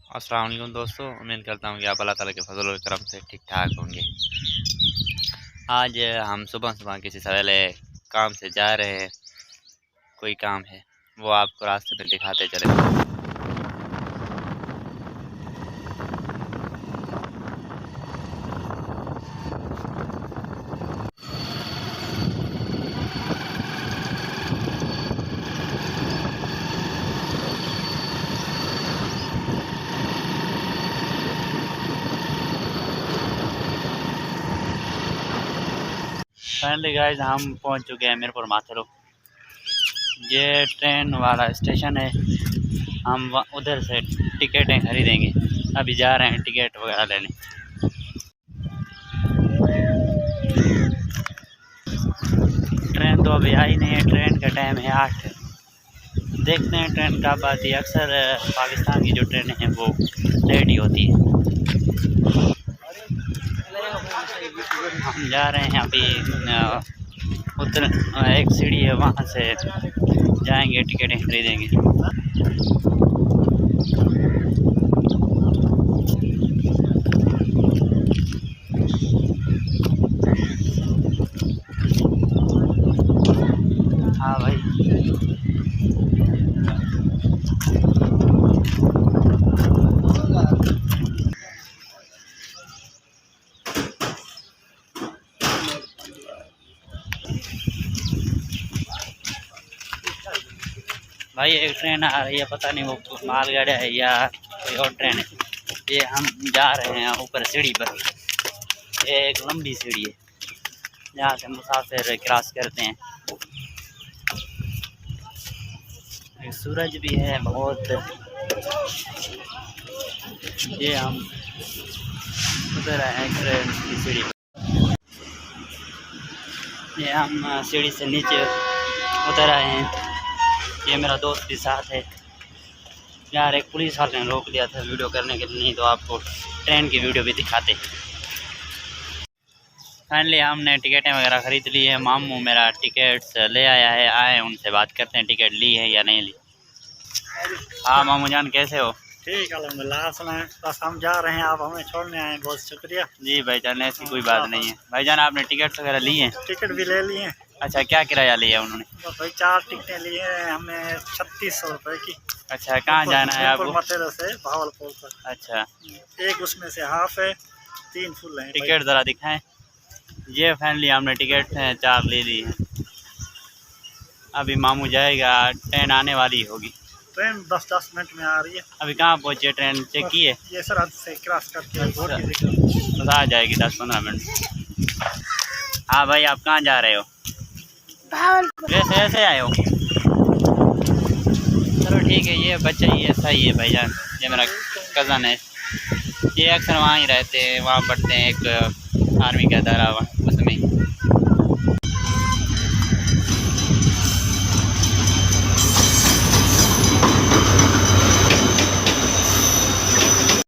अस्सलाम वालेकुम दोस्तों, उम्मीद करता हूँ कि आप अल्लाह ताला के फजल और करम से ठीक ठाक होंगे। आज हम सुबह सुबह किसी सवेरे काम से जा रहे हैं। कोई काम है वो आपको रास्ते में दिखाते चले। फाइनली गाइस हम पहुंच चुके हैं मीरपुर माथुर। ये ट्रेन वाला स्टेशन है। हम उधर से टिकटें खरीदेंगे। अभी जा रहे हैं टिकट वगैरह लेने। ट्रेन तो अभी आई नहीं है। ट्रेन का टाइम है 8। देखते हैं ट्रेन कब आती है। अक्सर पाकिस्तान की जो ट्रेनें हैं वो लेट ही होती है। हम जा रहे हैं अभी उधर एक सीढ़ी है, वहाँ से जाएंगे, टिकटें खरीदेंगे। हाँ भाई, भाई एक ट्रेन आ रही है, पता नहीं वो मालगाड़ी है या कोई और ट्रेन है। ये हम जा रहे हैं ऊपर सीढ़ी पर। ये एक लंबी सीढ़ी है जहाँ से मुसाफिर क्रॉस करते हैं। एक सूरज भी है बहुत। ये हम उतर आए हैं ट्रेन की सीढ़ी पर। ये हम सीढ़ी से नीचे उतर आए हैं। ये मेरा दोस्त भी साथ है। यार एक पुलिस वाले ने रोक लिया था वीडियो करने के लिए, नहीं तो आपको ट्रेन की वीडियो भी दिखाते। फाइनली हमने टिकटें वगैरह ख़रीद ली है। मामू मेरा टिकट्स ले आया है। आए उनसे बात करते हैं टिकट ली है या नहीं ली। हाँ मामू जान, कैसे हो? ठीक अल्हम्दुलिल्लाह। सुनाएं, बस हम जा रहे हैं, आप हमें छोड़ने आए, बहुत शुक्रिया। जी भाईजान, ऐसी कोई बात नहीं है। भाईजान आपने टिकट वगैरह लिए हैं? टिकट भी ले लिए। अच्छा, क्या किराया लिया उन्होंने? तो भाई 4 टिकटें लिए हैं हमने 3600 रुपये की। अच्छा, कहाँ जाना है आपको? माथुर से भावलपुर तक। अच्छा, एक उसमें से हाफ है, 3 फुल हैं। टिकट ज़रा दिखाएं। ये फाइनली हमने टिकट 4 ले ली है। अभी मामू जाएगा, ट्रेन आने वाली होगी। ट्रेन 10 मिनट में आ रही है। अभी कहाँ पहुँचे? ट्रेन चेक की है? ये सरहद से क्रॉस करके बस आ जाएगी 10-15 मिनट। हाँ भाई, आप कहाँ जा रहे हो? वैसे ऐसे आए हो? चलो ठीक है। ये बच्चा ही ऐसा ही है भाईजान, ये मेरा कज़न है। ये अक्सर वहाँ ही रहते हैं, वहाँ पढ़ते हैं, एक आर्मी का अदारा।